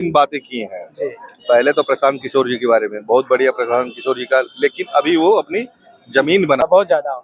बातें की हैं। पहले तो प्रशांत किशोर जी के बारे में बहुत बढ़िया, प्रशांत किशोर जी का, लेकिन अभी वो अपनी जमीन बना बहुत ज्यादा।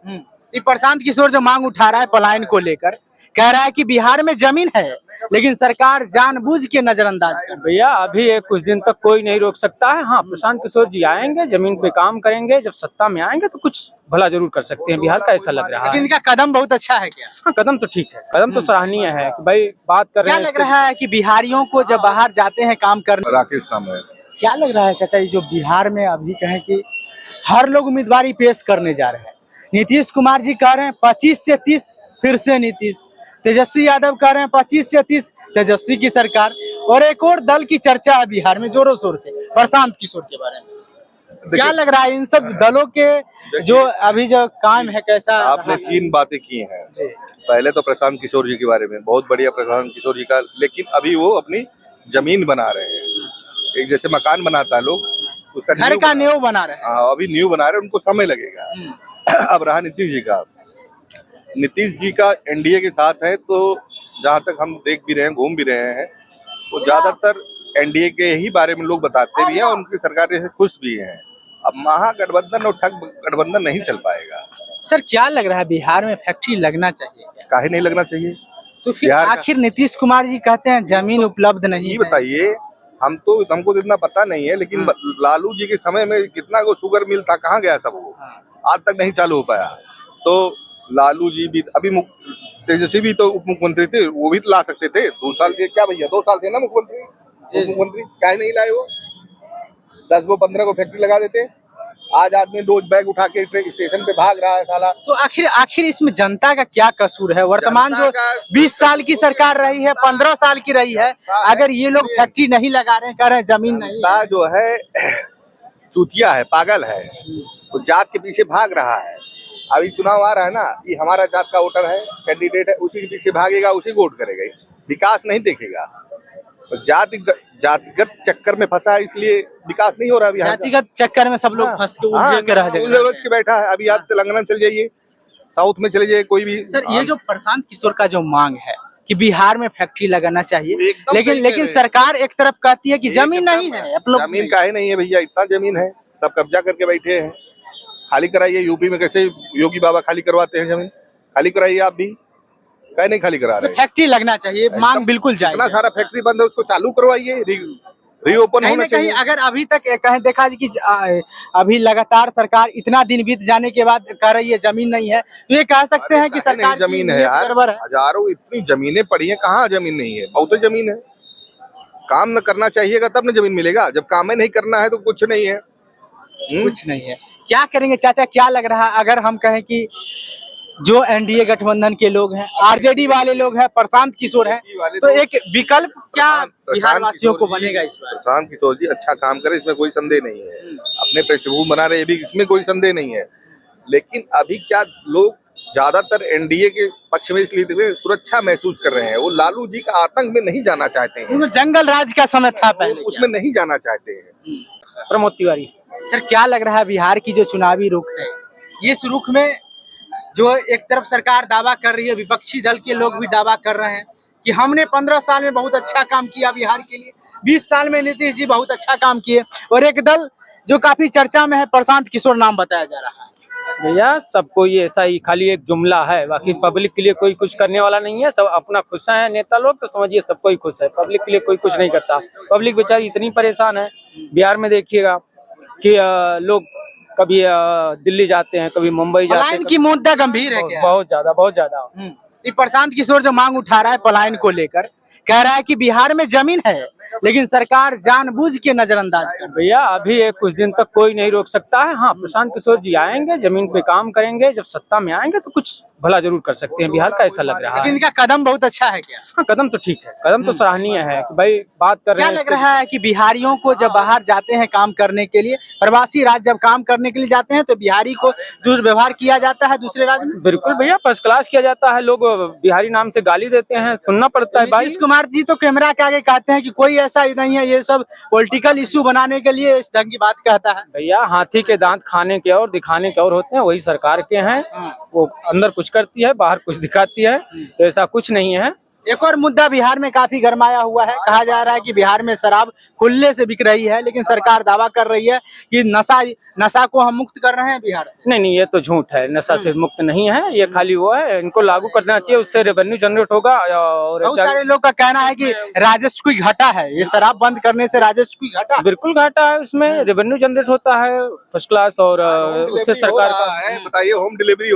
ये प्रशांत किशोर जो मांग उठा रहा है पलायन को लेकर, कह रहा है कि बिहार में जमीन है लेकिन सरकार जानबूझ के नजरअंदाज कर भैया अभी कुछ दिन तक कोई नहीं रोक सकता है। हाँ, प्रशांत किशोर जी आएंगे, जमीन पे काम करेंगे, जब सत्ता में आएंगे तो कुछ भला जरूर कर सकते हैं बिहार का, ऐसा लग रहा लेकिन है। इनका कदम बहुत अच्छा है क्या? हाँ, कदम तो ठीक है, कदम तो सराहनीय है कि भाई बात कर रहे क्या हैं। लग रहा है कि बिहारियों को जब बाहर जाते हैं काम करने, राकेश नाम है। क्या लग रहा है चाचा ये जो बिहार में अभी कहें कि हर लोग उम्मीदवारी पेश करने जा रहे हैं, नीतीश कुमार जी कह रहे हैं 25 से 30 फिर से नीतीश, तेजस्वी यादव कह रहे हैं 25 से 30 तेजस्वी की सरकार, और एक और दल की चर्चा है बिहार में जोरों शोर से, प्रशांत किशोर के बारे में। क्या लग रहा है इन सब दलों के जो अभी जो काम है कैसा? आपने तीन बातें की हैं। पहले तो प्रशांत किशोर जी के बारे में बहुत बढ़िया, प्रशांत किशोर जी का, लेकिन अभी वो अपनी जमीन बना रहे हैं। एक जैसे मकान बनाता है लोग, उसका घर का नींव बना रहे हैं। हाँ, अभी नींव बना रहे हैं, उनको समय लगेगा। अब रहा नीतीश जी का, नीतीश जी का एनडीए के साथ है, तो जहाँ तक हम देख भी रहे हैं, घूम भी रहे हैं, तो ज्यादातर एनडीए के ही बारे में लोग बताते भी हैं और उनकी सरकार से खुश भी हैं। अब महागठबंधन और ठग गठबंधन नहीं चल पाएगा। सर क्या लग रहा है बिहार में फैक्ट्री लगना चाहिए क्या? काहे नहीं लगना चाहिए? तो फिर आखिर नीतीश कुमार जी कहते हैं जमीन उपलब्ध नहीं है। बताइए, हमको तो इतना पता नहीं है, लेकिन लालू जी के समय में कितना को शुगर मिल था, कहाँ गया सब वो? आज तक नहीं चालू हो पाया। तो लालू जी भी, अभी तेजस्वी भी तो उप मुख्यमंत्री थे, वो भी ला सकते थे। 2 साल थे क्या भैया, 2 साल थे ना मुख्यमंत्री, उप मुख्यमंत्री, काहे नहीं लाए वो? 10 को 15 को फैक्ट्री लगा देते। आज आदमी रोज बैग उठा के स्टेशन पे भाग रहा है साला। तो आखिर इसमें जनता का क्या कसूर है? वर्तमान जो 20 साल की सरकार रही है, 15 साल की रही है, अगर ये लोग फैक्ट्री नहीं लगा रहे हैं, कह रहे हैं जमीन नहीं है। जो है चूतिया है, पागल है, वो जात के पीछे भाग रहा है। अभी चुनाव आ रहा है ना, ये हमारा जात का वोटर है, कैंडिडेट है, उसी के पीछे भागेगा, उसी को वोट करेगा, विकास नहीं देखेगा। तो जातिगत चक्कर में फंसा है, इसलिए विकास नहीं हो रहा। जातिगत चक्कर में सब लोग फंस के उलझ के बैठा है। अभी आप तेलंगाना चल जाइए, साउथ में चले जाइए, कोई भी। सर ये जो प्रशांत किशोर का जो मांग है कि बिहार में फैक्ट्री लगाना चाहिए, लेकिन सरकार एक तरफ कहती है कि जमीन नहीं है। जमीन काहे नहीं है भैया, इतना जमीन है, सब कब्जा करके बैठे हैं। खाली कराइए। यूपी में कैसे योगी बाबा खाली करवाते हैं जमीन, खाली कराइए आप भी, कहीं नहीं खाली करा रहे। फैक्ट्री लगना चाहिए, मांग बिल्कुल जाए। इतना सारा फैक्ट्री बंद है, उसको चालू करवाइए, रीओपन होना चाहिए। अगर अभी तक कहीं देखा कि अभी लगातार सरकार इतना दिन बीत जाने के बाद कह रही है जमीन नहीं है, तो ये कह सकते हैं कि सरकार जमीन है यार, हजारों इतनी जमीनें पड़ी हैं, कहाँ जमीन नहीं है? बहुत जमीन है। काम न करना चाहिएगा तब न जमीन मिलेगा, जब काम ही नहीं करना है तो कुछ नहीं है। कुछ नहीं है। क्या करेंगे चाचा, क्या लग रहा है अगर हम कहें कि जो एनडीए गठबंधन के लोग हैं, आरजेडी वाले लोग हैं, प्रशांत किशोर हैं, तो एक विकल्प क्या बिहार वासियों को बनेगा इस बार? प्रशांत किशोर जी अच्छा काम करे, इसमें कोई संदेह नहीं है। अपने पृष्ठभूमि बना रहे, भी इसमें कोई संदेह नहीं है। लेकिन अभी क्या लोग ज्यादातर एनडीए के पक्ष में इसलिए सुरक्षा महसूस कर रहे हैं, वो लालू जी का आतंक में नहीं जाना चाहते हैं। जंगल राज का समय था पहले, उसमें नहीं जाना चाहते हैं। प्रमोद तिवारी। सर क्या लग रहा है बिहार की जो चुनावी रुख है, इस रुख में जो एक तरफ सरकार दावा कर रही है, विपक्षी दल के लोग भी दावा कर रहे हैं कि हमने 15 साल में बहुत अच्छा काम किया बिहार के लिए, 20 साल में नीतीश जी बहुत अच्छा काम किए, और एक दल जो काफी चर्चा में है, प्रशांत किशोर नाम बताया जा रहा है। भैया सबको ये ऐसा ही खाली एक जुमला है, बाकी पब्लिक के लिए कोई कुछ करने वाला नहीं है। सब अपना खुश है, नेता लोग तो समझिए सबको ही खुश है, पब्लिक के लिए कोई कुछ नहीं करता। पब्लिक बेचारी इतनी परेशान है। बिहार में देखिएगा कि लोग कभी दिल्ली जाते हैं, कभी मुंबई जाते हैं। की मुद्दा गंभीर है क्या? बहुत ज्यादा। ये प्रशांत किशोर जो मांग उठा रहा है पलायन को लेकर, कह रहा है कि बिहार में जमीन है लेकिन सरकार जानबूझ के नजरअंदाज कर। भैया अभी कुछ दिन तक कोई नहीं रोक सकता है। हाँ, प्रशांत किशोर जी आएंगे, जमीन पे काम करेंगे, जब सत्ता में आएंगे तो कुछ भला जरूर कर सकते हैं बिहार का, ऐसा लग रहा है। लेकिन इनका कदम बहुत अच्छा है क्या? हाँ, कदम तो ठीक है, कदम तो सराहनीय है कि भाई बात कर रहे हैं। क्या लग रहा है कि बिहारियों को जब बाहर जाते हैं काम करने के लिए, प्रवासी राज्य जब काम करने के लिए जाते हैं, तो बिहारी को दुर्व्यवहार किया जाता है दूसरे राज्य में? बिल्कुल भैया, फर्स्ट क्लास किया जाता है। लोग बिहारी नाम से गाली देते हैं, सुनना पड़ता है। नीतीश कुमार जी तो कैमरा के आगे कहते हैं कि कोई ऐसा नहीं है, ये सब पॉलिटिकल इशू बनाने के लिए इस ढंग की बात कहता है। भैया हाथी के दांत खाने के और दिखाने के और होते हैं, वही सरकार के हैं। वो अंदर कुछ करती है, बाहर कुछ दिखाती है, तो ऐसा कुछ नहीं है। एक और मुद्दा बिहार में काफी गरमाया हुआ है। कहा जा रहा है कि बिहार में शराब खुले से बिक रही है, लेकिन सरकार दावा कर रही है कि नशा को हम मुक्त कर रहे हैं बिहार से। नहीं, ये तो झूठ है, नशा से मुक्त नहीं है, ये खाली वो है, इनको लागू कर देना चाहिए, उससे रेवेन्यू जनरेट होगा। और बहुत सारे लोग का कहना है कि राजस्व की घटा है, ये शराब बंद करने से राजस्व की घटा। बिल्कुल घाटा है, उसमें रेवेन्यू जनरेट होता है फर्स्ट क्लास, और उससे सरकार का बताइए होम डिलीवरी